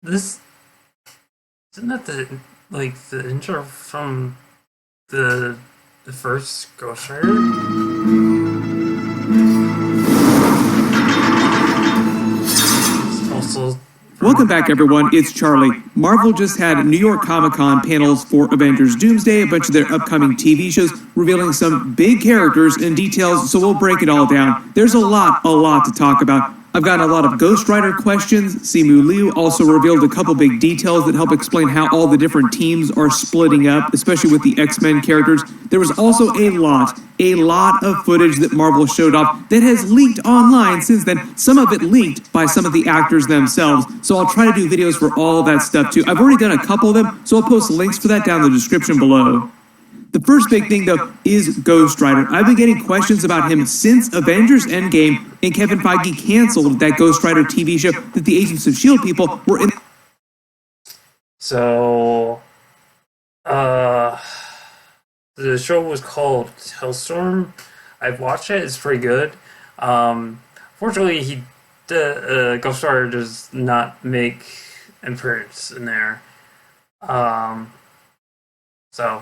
this isn't that the intro from the first Ghost Rider? It's also Welcome back, everyone. It's Charlie. Marvel just had New York Comic-Con panels for Avengers Doomsday, a bunch of their upcoming TV shows, revealing some big characters and details, so we'll break it all down. There's a lot to talk about. I've gotten a lot of Ghost Rider questions. Simu Liu also revealed a couple big details that help explain how all the different teams are splitting up, especially with the X-Men characters. There was also a lot of footage that Marvel showed off that has leaked online since then, some of it leaked by some of the actors themselves. So I'll try to do videos for all that stuff too. I've already done a couple of them, so I'll post links for that down in the description below. The first big thing, though, is Ghost Rider. I've been getting questions about him since Avengers Endgame, and Kevin Feige canceled that Ghost Rider TV show that the Agents of S.H.I.E.L.D. people were in. So, the show was called Hellstorm. I've watched it. It's pretty good. Fortunately, Ghost Rider does not make an appearance in there. So...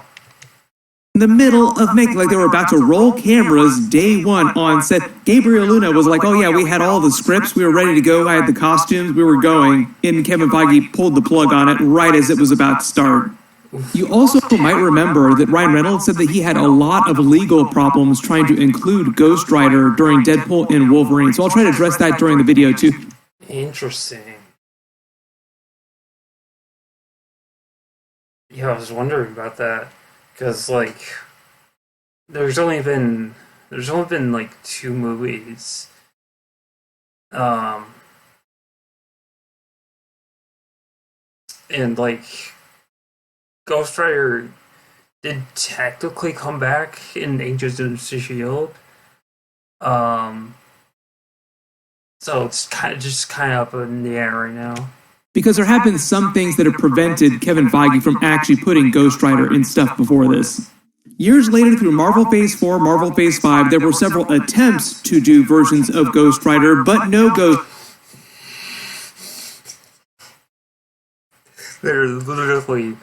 In the middle of making, like they were about to roll cameras day one on set, Gabriel Luna was like, oh yeah, we had all the scripts, we were ready to go, I had the costumes, we were going, and Kevin Feige pulled the plug on it right as it was about to start. You also might remember that Ryan Reynolds said that he had a lot of legal problems trying to include Ghost Rider during Deadpool and Wolverine, so I'll try to address that during the video too. Interesting. Yeah, I was wondering about that. Because, there's only been, like, 2 movies. And, Ghost Rider did technically come back in Agents of S.H.I.E.L.D. So it's kind of up in the air right now. Because there have been some things that have prevented Kevin Feige from actually putting Ghost Rider in stuff before this. Years later, through Marvel Phase 4, Marvel Phase 5, there were several attempts to do versions of Ghost Rider, but no Ghost... They're literally...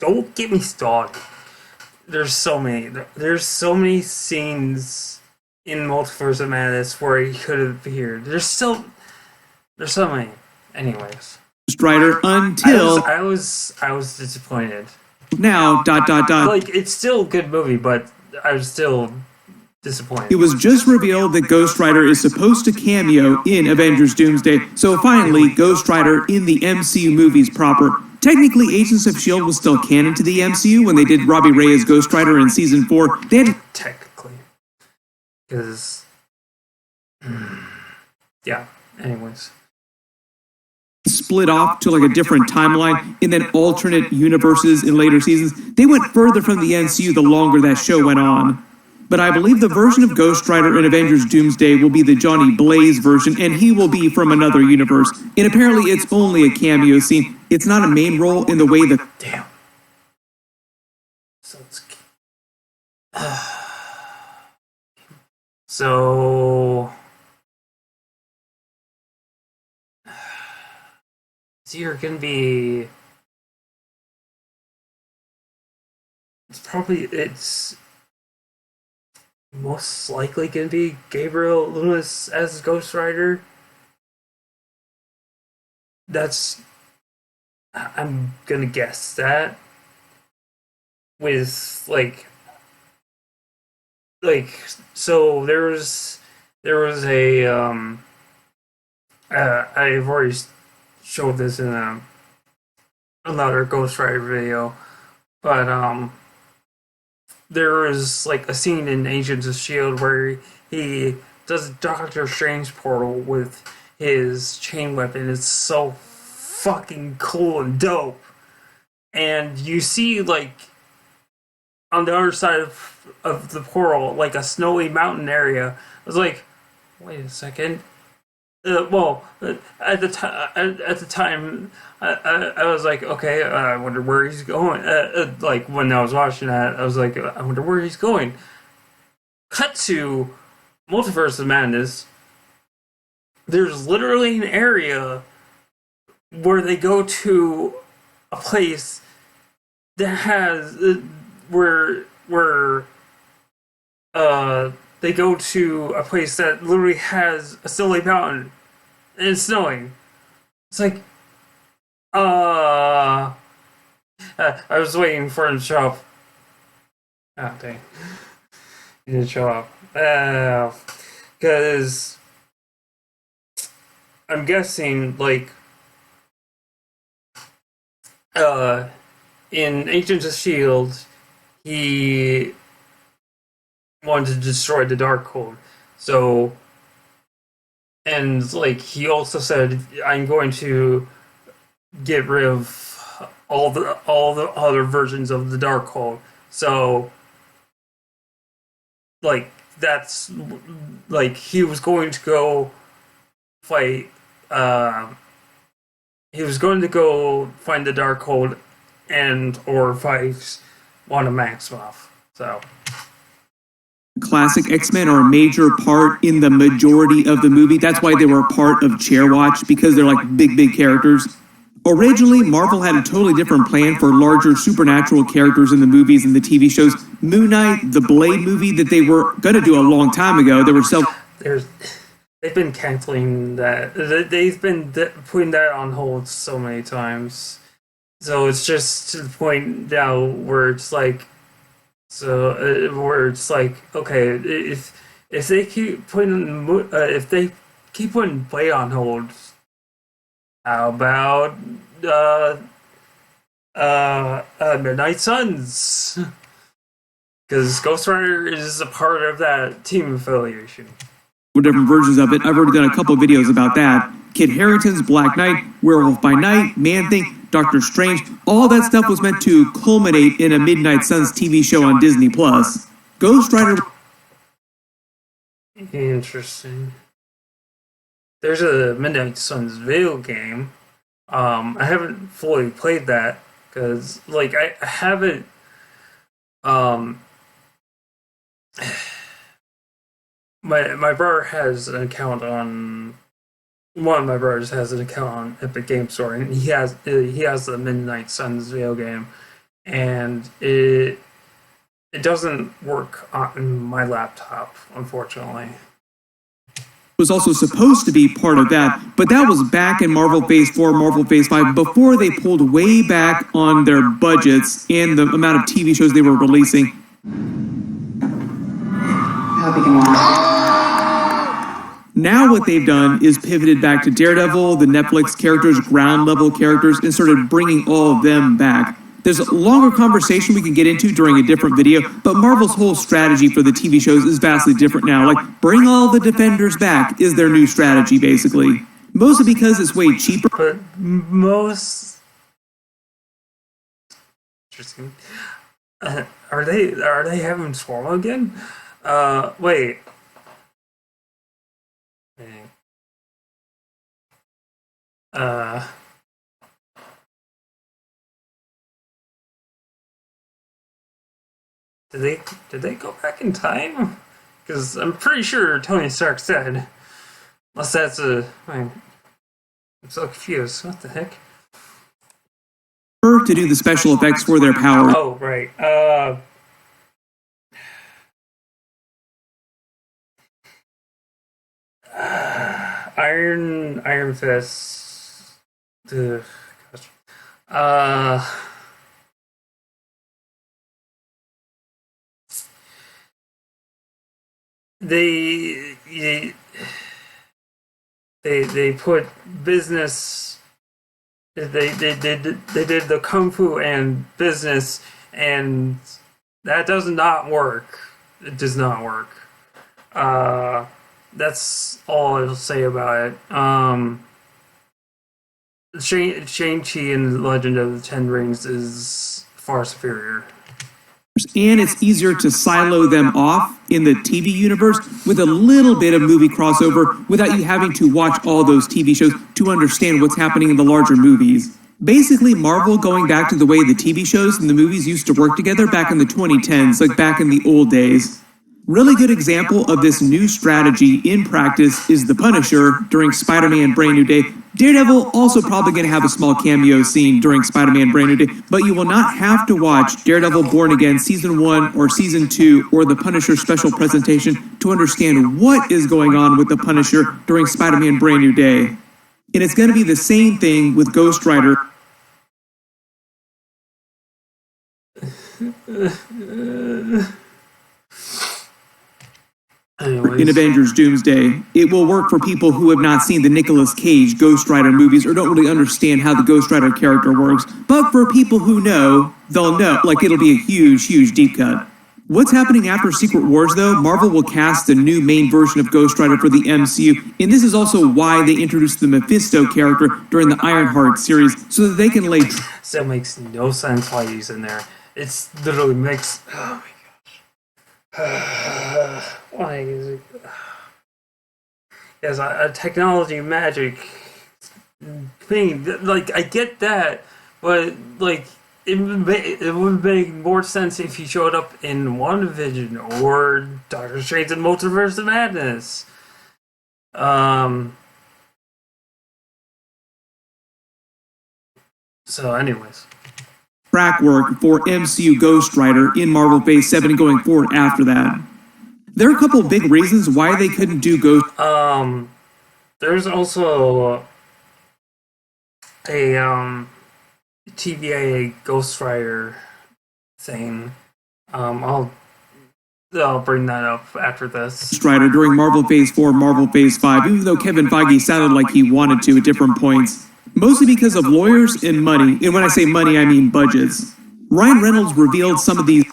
Don't get me started. There's so many scenes in Multiverse of Madness where he could have appeared. There's so many. Anyways. Rider until... I was disappointed. Now, ... it's still a good movie, but I was still disappointed. It was just revealed that Ghost Rider is supposed to cameo in Avengers Doomsday, so finally, Ghost Rider in the MCU movies proper. Technically, Agents of S.H.I.E.L.D. was still canon to the MCU when they did Robbie Ray as Ghost Rider in Season 4. They had... Technically. Because... yeah, anyways. Split off to a different timeline and then alternate universes in later seasons. They went further from the MCU the longer that show went on. But I believe the version of Ghost Rider in Avengers Doomsday will be the Johnny Blaze version, and he will be from another universe. And apparently it's only a cameo scene. It's not a main role in the way that... Damn. So it's... So... It's either gonna be... It's most likely gonna be Gabriel Luna as Ghost Rider. I'm gonna guess that. With, so there was a, I've already showed this in another Ghost Rider video, but there was a scene in Agents of S.H.I.E.L.D. where he does Doctor Strange portal with his chain weapon. It's so fucking cool and dope. And you see on the other side of the portal, a snowy mountain area. I was like, wait a second. At the time, I was like, okay, I wonder where he's going. When I was watching that, I was like, I wonder where he's going. Cut to Multiverse of Madness. There's literally an area where they go to a place that has where they go to a place that literally has a snowy mountain and it's snowing. It's like, I was waiting for him to show up. Ah, dang. He didn't show up. Because I'm guessing, like, in Agents of S.H.I.E.L.D., he wanted to destroy the Darkhold. So, and, like, he also said, I'm going to get rid of all the other versions of the Darkhold. So, like, that's, like, he was going to go fight, he was going to go find the Darkhold and or fight Wanda Maximoff. So, classic X-Men are a major part in the majority of the movie. That's why they were a part of Chairwatch, because they're like big characters. Originally, Marvel had a totally different plan for larger supernatural characters in the movies and the TV shows. Moon Knight, the Blade movie that they were going to do a long time ago, they were they've been canceling that. They've been putting that on hold so many times. So it's just to the point now where it's like, okay, if they keep putting Blade on hold, how about Midnight Suns? Because Ghost Rider is a part of that team affiliation. Different versions of it. I've already done a couple of videos about that. Kid Harington's Black Knight, Werewolf by Night, Man-Thing, Doctor Strange, all that stuff was meant to culminate in a Midnight Suns TV show on Disney+. Ghost Rider... Interesting. There's a Midnight Suns video game. I haven't fully played that, because, like, I haven't... My brother has an account on... One of my brothers has an account on Epic Game Store, and he has the Midnight Suns video game, and it doesn't work on my laptop, unfortunately. Was also supposed to be part of that, but that was back in Marvel Phase 4, Marvel Phase 5, before they pulled way back on their budgets and the amount of TV shows they were releasing. Hope you can watch. Now what they've done is pivoted back to Daredevil, the Netflix characters, ground level characters, and started bringing all of them back. There's a longer conversation we can get into during a different video, but Marvel's whole strategy for the TV shows is vastly different now. Like, bring all the Defenders back is their new strategy, basically. Mostly because it's way cheaper. But most... Interesting. Are they having Swallow again? Wait. Did they go back in time? Because I'm pretty sure Tony Stark's dead. Unless that's I'm so confused. What the heck? To do the special effects for their power. Oh, right. Iron Fist. Ugh, gosh. They put business. They did the kung fu and business, and that does not work. It does not work. That's all I'll say about it. Shang-Chi and the Legend of the Ten Rings is far superior. And it's easier to silo them off in the TV universe with a little bit of movie crossover without you having to watch all those TV shows to understand what's happening in the larger movies. Basically, Marvel going back to the way the TV shows and the movies used to work together back in the 2010s, like back in the old days. Really good example of this new strategy in practice is the Punisher during Spider-Man Brand New Day. Daredevil also probably going to have a small cameo scene during Spider-Man Brand New Day, but you will not have to watch Daredevil Born Again Season 1 or Season 2 or the Punisher special presentation to understand what is going on with the Punisher during Spider-Man Brand New Day. And it's going to be the same thing with Ghost Rider. Anyways. In Avengers Doomsday. It will work for people who have not seen the Nicolas Cage Ghost Rider movies or don't really understand how the Ghost Rider character works. But for people who know, they'll know. Like, it'll be a huge, huge deep cut. What's happening after Secret Wars, though? Marvel will cast a new main version of Ghost Rider for the MCU, and this is also why they introduced the Mephisto character during the Ironheart series, so that they can lay... Still makes no sense why he's in there. It's literally makes... Oh my gosh. Why is it... Yes, a technology magic thing. Like, I get that, but, like, it would make more sense if he showed up in WandaVision or Doctor Strange in Multiverse of Madness. So, anyways. Track work for MCU Ghost Rider in Marvel Phase 7 and going forward after that. There are a couple of big reasons why they couldn't do Ghost... There's also a, TVA Ghost Rider thing. I'll bring that up after this. Ghost Rider during Marvel Phase 4, Marvel Phase 5, even though Kevin Feige sounded like he wanted to at different points. Mostly because of lawyers and money. And when I say money, I mean budgets. Ryan Reynolds revealed some of these...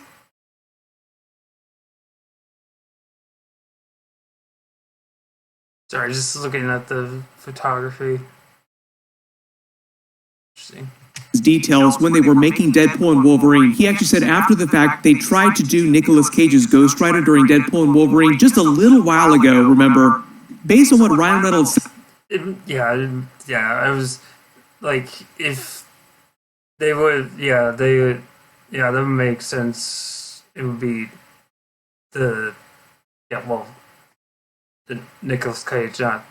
Sorry, just looking at the photography. Interesting. Details when they were making Deadpool and Wolverine. He actually said after the fact they tried to do Nicolas Cage's Ghost Rider during Deadpool and Wolverine just a little while ago, remember? Based on what Ryan Reynolds said. I was like, if they would, that would make sense. It would be the Nicolas Cage, not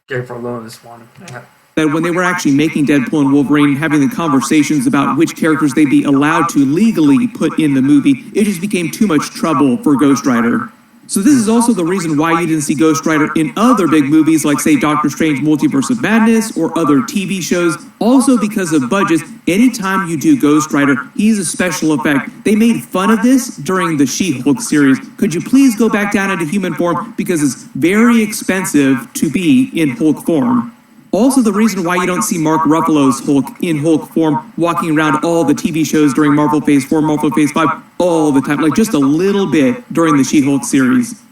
Gabriel Lewis one. Yeah. That when they were actually making Deadpool and Wolverine, having the conversations about which characters they'd be allowed to legally put in the movie, it just became too much trouble for Ghost Rider. So this is also the reason why you didn't see Ghost Rider in other big movies like, say, Doctor Strange Multiverse of Madness or other TV shows. Also because of budgets, anytime you do Ghost Rider, he's a special effect. They made fun of this during the She-Hulk series. Could you please go back down into human form because it's very expensive to be in Hulk form. Also the reason why you don't see Mark Ruffalo's Hulk in Hulk form walking around all the TV shows during Marvel Phase 4, Marvel Phase 5, all the time, like just a little bit during the She-Hulk series.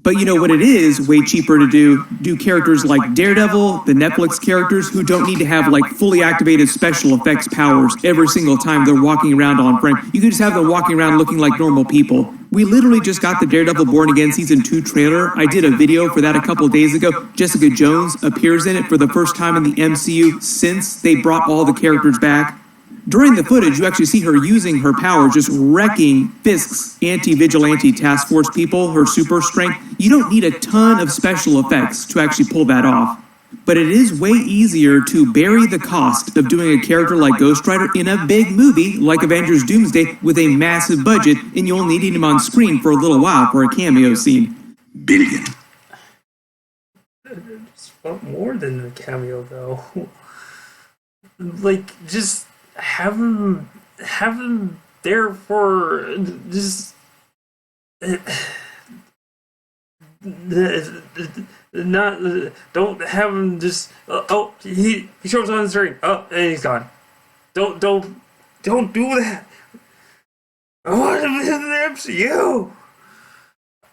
But you know what it is way cheaper to do characters like Daredevil, the Netflix characters who don't need to have like fully activated special effects powers every single time they're walking around on frame. You can just have them walking around looking like normal people. We literally just got the Daredevil Born Again Season 2 trailer. I did a video for that a couple of days ago. Jessica Jones appears in it for the first time in the MCU since they brought all the characters back. During the footage, you actually see her using her powers, just wrecking Fisk's anti-vigilante task force people, her super strength. You don't need a ton of special effects to actually pull that off. But it is way easier to bury the cost of doing a character like Ghost Rider in a big movie like Avengers Doomsday with a massive budget, and you only need him on screen for a little while for a cameo scene. Billion. It's more than a cameo, though. Like, just have him there for just not don't have him just he shows on the screen and he's gone. Don't do that. I want him in the MCU.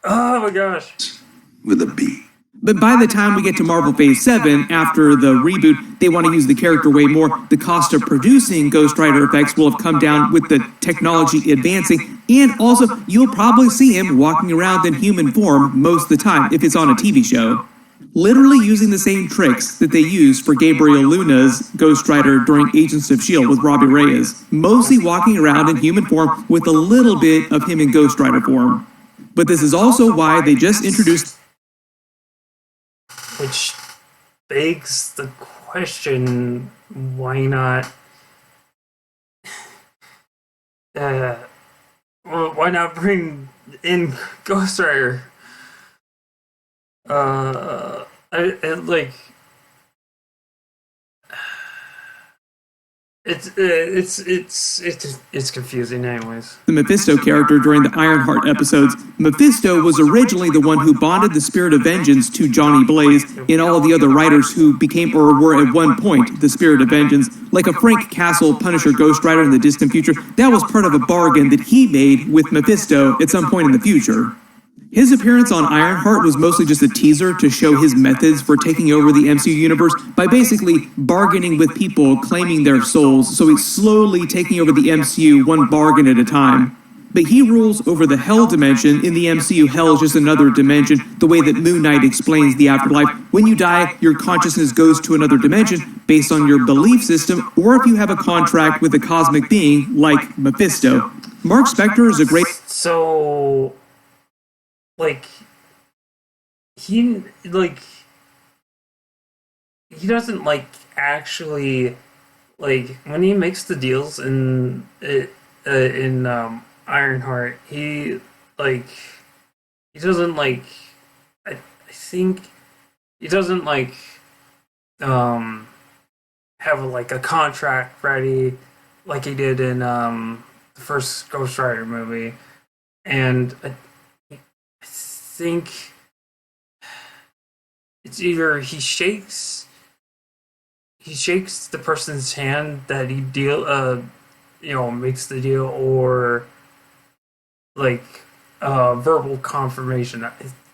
Oh my gosh. With a B. But by the time we get to Marvel Phase 7, after the reboot, they want to use the character way more. The cost of producing Ghost Rider effects will have come down with the technology advancing, and also you'll probably see him walking around in human form most of the time if it's on a TV show. Literally using the same tricks that they used for Gabriel Luna's Ghost Rider during Agents of S.H.I.E.L.D. with Robbie Reyes. Mostly walking around in human form with a little bit of him in Ghost Rider form. But this is also why they just introduced... Which begs the question, why not... why not bring in Ghost Rider? It's confusing, anyways. The Mephisto character during the Ironheart episodes. Mephisto was originally the one who bonded the spirit of vengeance to Johnny Blaze and all the other writers who became or were at one point the spirit of vengeance. Like a Frank Castle Punisher Ghost Rider in the distant future, that was part of a bargain that he made with Mephisto at some point in the future. His appearance on Ironheart was mostly just a teaser to show his methods for taking over the MCU universe by basically bargaining with people claiming their souls, so he's slowly taking over the MCU one bargain at a time. But he rules over the Hell dimension. In the MCU, Hell is just another dimension, the way that Moon Knight explains the afterlife. When you die, your consciousness goes to another dimension based on your belief system, or if you have a contract with a cosmic being like Mephisto. Mark Spector is a great... So... he doesn't actually when he makes the deals in Ironheart, he doesn't I think he doesn't have a contract ready like he did in the first Ghost Rider movie, and I think it's either he shakes the person's hand that he makes the deal, or verbal confirmation. I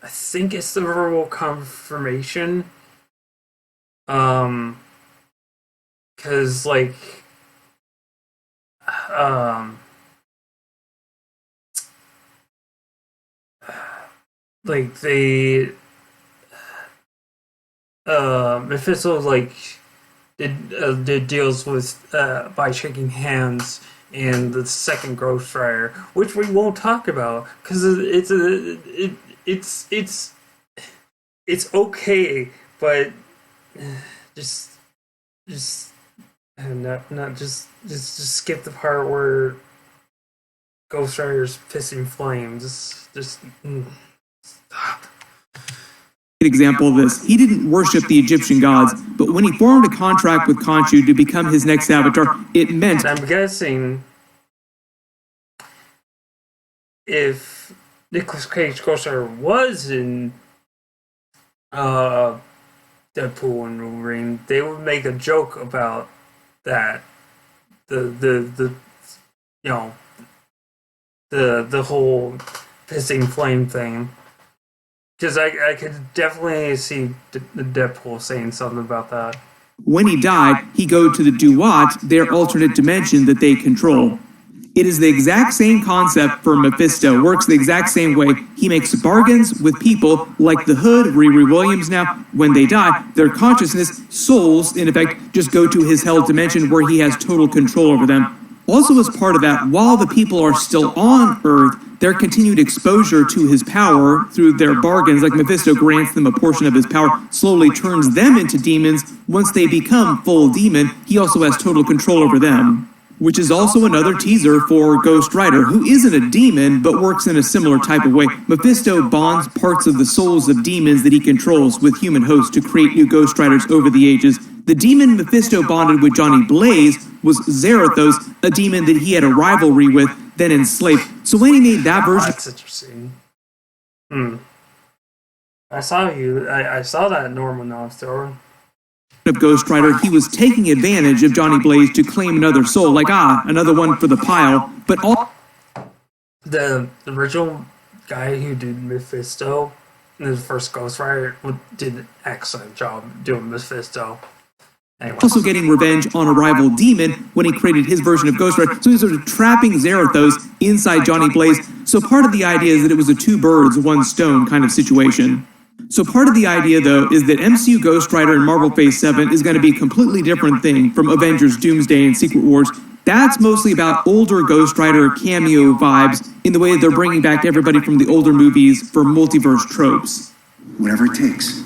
think it's the verbal confirmation, because they Mephisto did deals with by shaking hands in the second Ghost Rider, which we won't talk about because it's okay, but just skip the part where Ghost Rider's pissing flames. Stop. Example of this. He didn't worship the Egyptian gods, but when he formed a contract with Khonshu to become his next avatar, it meant... I'm guessing if Nicolas Cage Ghost Rider was in Deadpool and Wolverine, they would make a joke about that. The whole pissing flame thing. Because I could definitely see the Deadpool saying something about that. When he died, he go to the Duat, their alternate dimension that they control. It is the exact same concept for Mephisto, works the exact same way. He makes bargains with people like the Hood, Riri Williams now. When they die, their consciousness, souls, in effect, just go to his Hell dimension where he has total control over them. Also as part of that, while the people are still on Earth, their continued exposure to his power through their bargains, like Mephisto grants them a portion of his power, slowly turns them into demons. Once they become full demon, he also has total control over them. Which is also another teaser for Ghost Rider, who isn't a demon, but works in a similar type of way. Mephisto bonds parts of the souls of demons that he controls with human hosts to create new Ghost Riders over the ages. The demon Mephisto bonded with Johnny Blaze was Zarathos, a demon that he had a rivalry with, then enslaved. So when he made that version... That's interesting. I saw that in Norman Novstor. Of Ghost Rider, he was taking advantage of Johnny Blaze to claim another soul, like, another one for the pile, but all... The original guy who did Mephisto in his first Ghost Rider did an excellent job doing Mephisto. Anyway. Also getting revenge on a rival demon when he created his version of Ghost Rider, so he's sort of trapping Zarathos inside Johnny Blaze, so part of the idea is that it was a two birds, one stone kind of situation. So part of the idea, though, is that MCU Ghost Rider in Marvel Phase 7 is going to be a completely different thing from Avengers Doomsday and Secret Wars. That's mostly about older Ghost Rider cameo vibes in the way they're bringing back everybody from the older movies for multiverse tropes. Whatever it takes.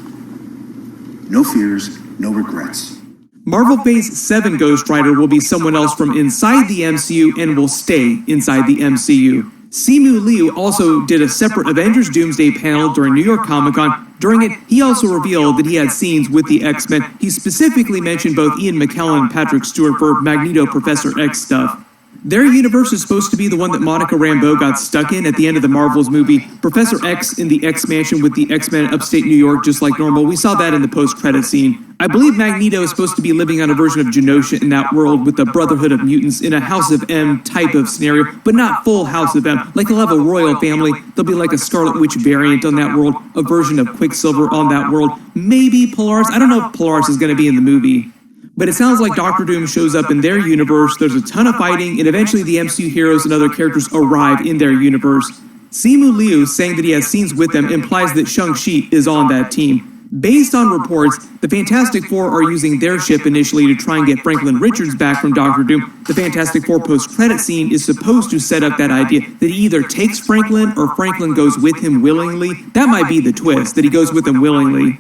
No fears, no regrets. Marvel Phase 7 Ghost Rider will be someone else from inside the MCU and will stay inside the MCU. Simu Liu also did a separate Avengers Doomsday panel during New York Comic Con. During it, he also revealed that he had scenes with the X-Men. He specifically mentioned both Ian McKellen and Patrick Stewart for Magneto Professor X stuff. Their universe is supposed to be the one that Monica Rambeau got stuck in at the end of the Marvels movie. Professor X in the X-Mansion with the X-Men upstate New York just like normal. We saw that in the post-credit scene. I believe Magneto is supposed to be living on a version of Genosha in that world with the Brotherhood of Mutants in a House of M type of scenario, but not full House of M. Like they'll have a royal family, there'll be like a Scarlet Witch variant on that world, a version of Quicksilver on that world. Maybe Polaris. I don't know if Polaris is going to be in the movie. But it sounds like Doctor Doom shows up in their universe, there's a ton of fighting, and eventually the MCU heroes and other characters arrive in their universe. Simu Liu saying that he has scenes with them implies that Shang-Chi is on that team. Based on reports, the Fantastic Four are using their ship initially to try and get Franklin Richards back from Doctor Doom. The Fantastic Four post-credit scene is supposed to set up that idea that he either takes Franklin or Franklin goes with him willingly. That might be the twist, that he goes with him willingly.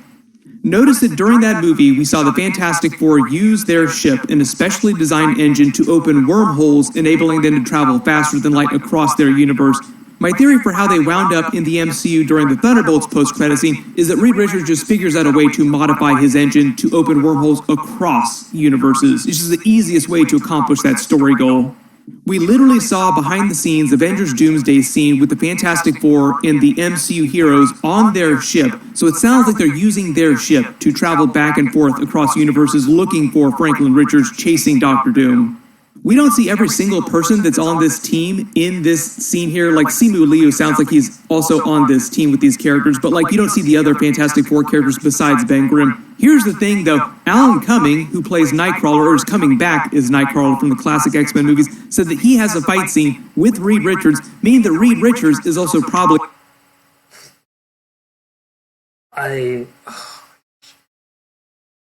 Notice that during that movie, we saw the Fantastic Four use their ship, an especially designed engine, to open wormholes, enabling them to travel faster than light across their universe. My theory for how they wound up in the MCU during the Thunderbolts post-credit scene is that Reed Richards just figures out a way to modify his engine to open wormholes across universes. It's just the easiest way to accomplish that story goal. We literally saw behind the scenes Avengers Doomsday scene with the Fantastic Four and the MCU heroes on their ship, so it sounds like they're using their ship to travel back and forth across universes looking for Franklin Richards chasing Doctor Doom. We don't see every single person that's on this team in this scene here. Like Simu Liu sounds like he's also on this team with these characters, but like you don't see the other Fantastic Four characters besides Ben Grimm. Here's the thing though, Alan Cumming, who plays Nightcrawler, or is coming back as Nightcrawler from the classic X-Men movies, said that he has a fight scene with Reed Richards, meaning that Reed Richards is also probably...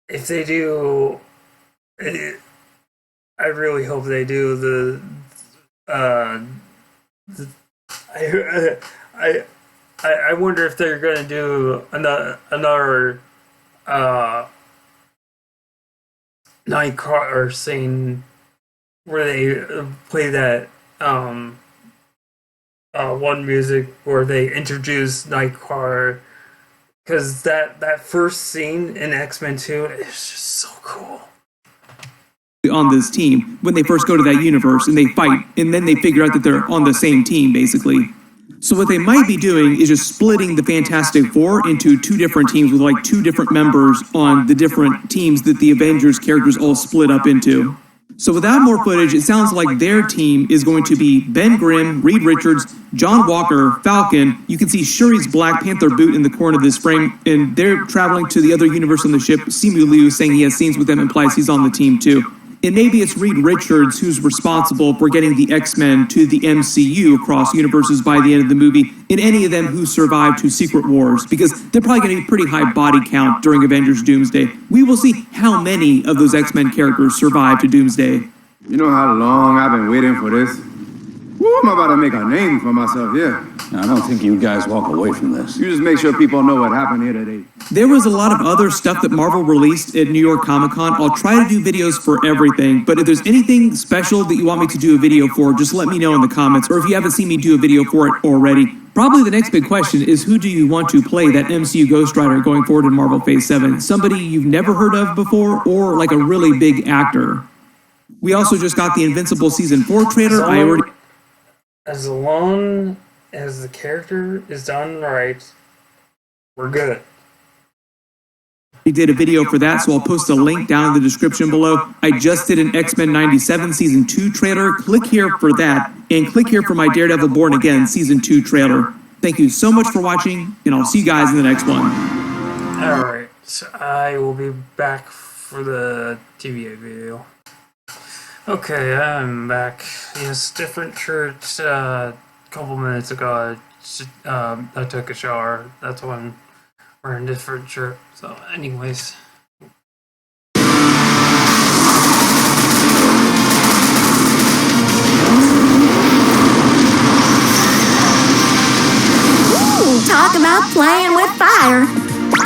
If they do... I really hope they do I wonder if they're gonna do another Nightcrawler scene where they play that one music where they introduce Nightcrawler, because that first scene in X-Men 2 is just so cool. On this team when they first go to that universe and they fight, and then they figure out that they're on the same team basically. So what they might be doing is just splitting the Fantastic Four into two different teams with like two different members on the different teams that the Avengers characters all split up into. So without more footage, it sounds like their team is going to be Ben Grimm, Reed Richards, John Walker, Falcon. You can see Shuri's Black Panther boot in the corner of this frame, and they're traveling to the other universe on the ship. Simu Liu saying he has scenes with them implies he's on the team too. And maybe it's Reed Richards who's responsible for getting the X-Men to the MCU across universes by the end of the movie, and any of them who survived to Secret Wars, because they're probably going to be pretty high body count during Avengers Doomsday. We will see how many of those X-Men characters survive to Doomsday. You know how long I've been waiting for this? Woo, I'm about to make a name for myself, yeah. I don't think you guys walk away from this. You just make sure people know what happened here today. There was a lot of other stuff that Marvel released at New York Comic Con. I'll try to do videos for everything, but if there's anything special that you want me to do a video for, just let me know in the comments, or if you haven't seen me do a video for it already. Probably the next big question is, who do you want to play that MCU Ghost Rider going forward in Marvel Phase 7? Somebody you've never heard of before, or like a really big actor? We also just got the Invincible Season 4 trailer. As long as the character is done right, we're good. We did a video for that, so I'll post a link down in the description below. I just did an X-Men 97 Season 2 trailer. Click here for that, and click here for my Daredevil Born Again Season 2 trailer. Thank you so much for watching, and I'll see you guys in the next one. Alright, so I will be back for the TVA video. Okay, I'm back. Yes, different shirt. A couple minutes ago, I took a shower. That's when I'm wearing a different shirt. So, anyways. playing with fire.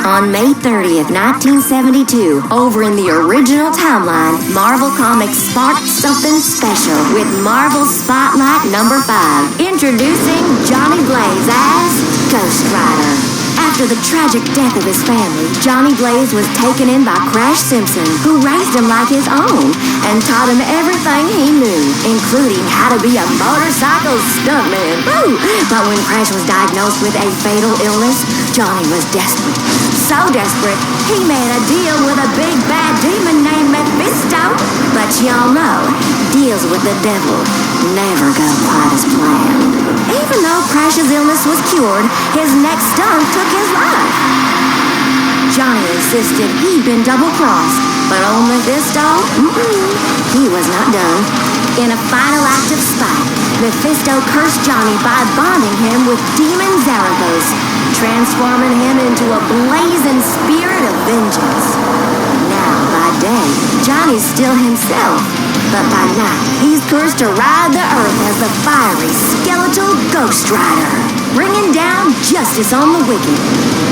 On May 30th, 1972, over in the original timeline, Marvel Comics sparked something special with Marvel Spotlight number 5, introducing Johnny Blaze as Ghost Rider. After the tragic death of his family, Johnny Blaze was taken in by Crash Simpson, who raised him like his own and taught him everything he knew, including how to be a motorcycle stuntman. Woo! But when Crash was diagnosed with a fatal illness, Johnny was desperate. So desperate, he made a deal with a big bad demon named Mephisto. But y'all know, deals with the devil never go quite as planned. Even though Crash's illness was cured, his next stunt took his life. Johnny insisted he'd been double-crossed, but old Mephisto, he was not done. In a final act of spite, Mephisto cursed Johnny by bonding him with Demon Zarathos, transforming him into a blazing spirit of vengeance. Now, by day, Johnny's still himself, but by night, he's cursed to ride the earth as the fiery, skeletal Ghost Rider, bringing down justice on the wicked.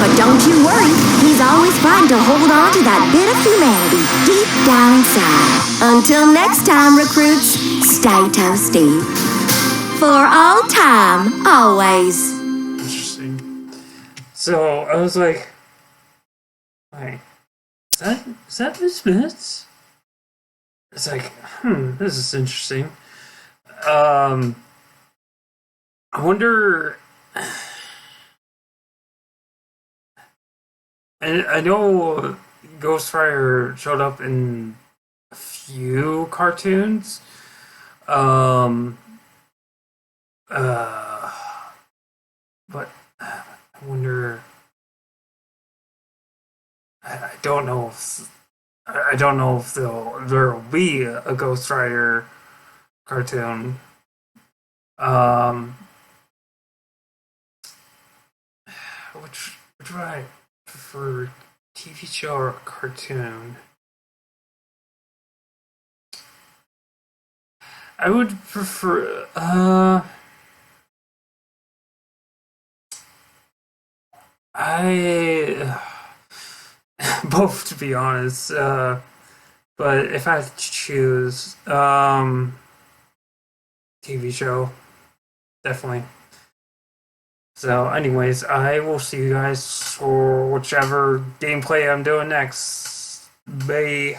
But don't you worry, he's always fighting to hold on to that bit of humanity deep down inside. Until next time, recruits, stay toasty. For all time, always. Interesting. So I was like, wait, is that Miss Minutes? It's like, this is interesting. I wonder. I know Ghost Rider showed up in a few cartoons. But I wonder. I don't know if there'll be a Ghost Rider cartoon. Which would I prefer, TV show or cartoon? I would prefer I both, to be honest. But if I had to choose, TV show, definitely. So, anyways, I will see you guys for whichever gameplay I'm doing next. Bye.